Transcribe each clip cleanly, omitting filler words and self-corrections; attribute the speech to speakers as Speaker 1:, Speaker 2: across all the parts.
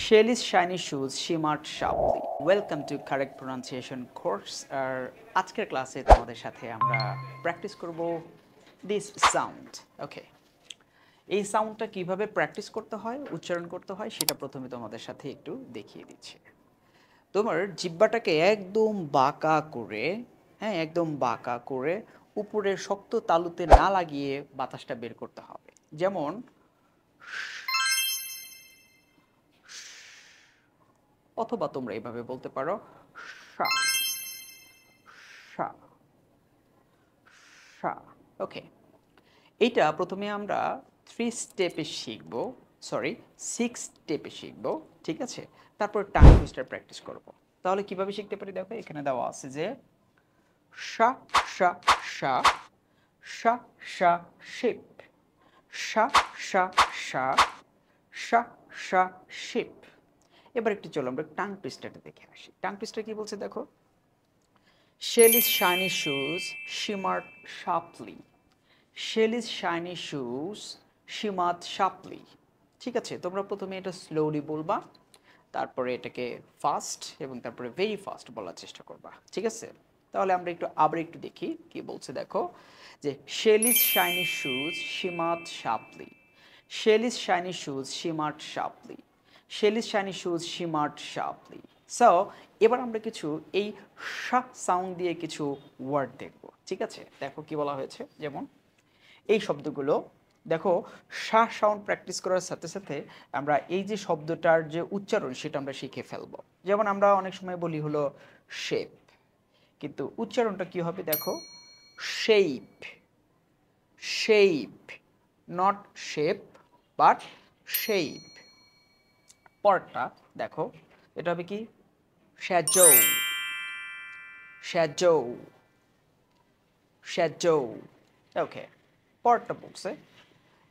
Speaker 1: Shelly's shiny shoes shimmered sharply. Welcome to correct pronunciation course. আর আজকের ক্লাসে তোমাদের সাথে আমরা প্র্যাকটিস করব দিস সাউন্ড। ওকে, এই সাউন্ডটা কিভাবে প্র্যাকটিস করতে হয়, উচ্চারণ করতে হয় সেটা প্রথমে তোমাদের সাথে একটু দেখিয়ে দিচ্ছি। তোমার জিহ্বাটাকে একদম বাঁকা করে, হ্যাঁ একদম বাঁকা করে উপরের শক্ত তালুতে না লাগিয়ে বাতাসটা বের করতে হবে। যেমন অথবা তোমরা এইভাবে বলতে পারো সা সা সা। ওকে, এইটা প্রথমে আমরা 3 স্টেপে শিখব, সরি 6 স্টেপে শিখব, ঠিক আছে? তারপর টাং টুইস্টার প্র্যাকটিস করব। তাহলে কিভাবে শিখতে পারি দেখো, এখানে দেওয়া আছে যে সা সা সা সা সা শিপ, সা সা সা সা সা শিপ। এবার একটু চলো আমরা টাং টুইস্টারটা দেখে আসি। টাং টুইস্টার কি বলছে দেখো, Shelly's shiny shoes shimmered sharply. Shelly's shiny shoes shimmered sharply. ঠিক আছে, তোমরা প্রথমে এটা স্লোলি বলবা, তারপরে এটাকে ফাস্ট এবং তারপরে ভেরি ফাস্ট বলার চেষ্টা করবা, ঠিক আছে? তাহলে আমরা আবার একটু দেখি কি বলছে দেখো, যে Shelly's shiny shoes shimmered sharply. Shelly's shiny shoes shimmered sharply. Shelly's shiny shoes shimmered sharply. So এবার আমরা কিছু এই শা সাউন্ড দিয়ে কিছু ওয়ার্ড দেখব, ঠিক আছে? দেখো কি বলা হয়েছে, যেমন এই শব্দগুলো দেখো, শা সাউন্ড প্র্যাকটিস করার সাথে সাথে আমরা এই যে শব্দটার যে উচ্চারণ সেটা আমরা শিখে ফেলবো। যেমন আমরা অনেক সময় বলি হলো শেপ, কিন্তু উচ্চারণটা কি হবে দেখো, shape, shape, not shape but shape. পরটা দেখো, এটা হবে কি, শ্যাজো, শ্যাজো, শ্যাজো। ওকে, পরটা বলছে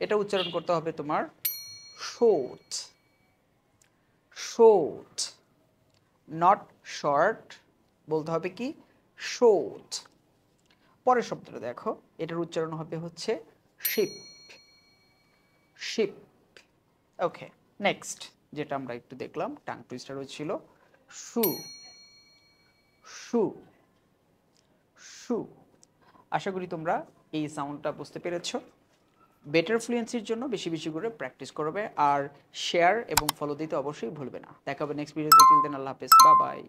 Speaker 1: এটা উচ্চারণ করতে হবে তোমার শর্ট, শর্ট, নট শর্ট, বলতে হবে কি শর্ট। পরের শব্দটা দেখো, এটার উচ্চারণ হবে হচ্ছে শিপ, শিপ। ওকে, নেক্সট যেটা আমরা একটু দেখলাম টাং টুইস্টার হচ্ছিল শু, শু, শু। আশা করি তোমরা এই সাউন্ডটা বুঝতে পেরেছো। বেটার ফ্লুয়েন্সির জন্য বেশি বেশি করে প্র্যাকটিস করবে, আর শেয়ার এবং ফলো দিতে অবশ্যই ভুলবে না। দেখা হবে নেক্সট ভিডিওতে। টিল দেন আল্লাহ হাফেজ, বাই বাই।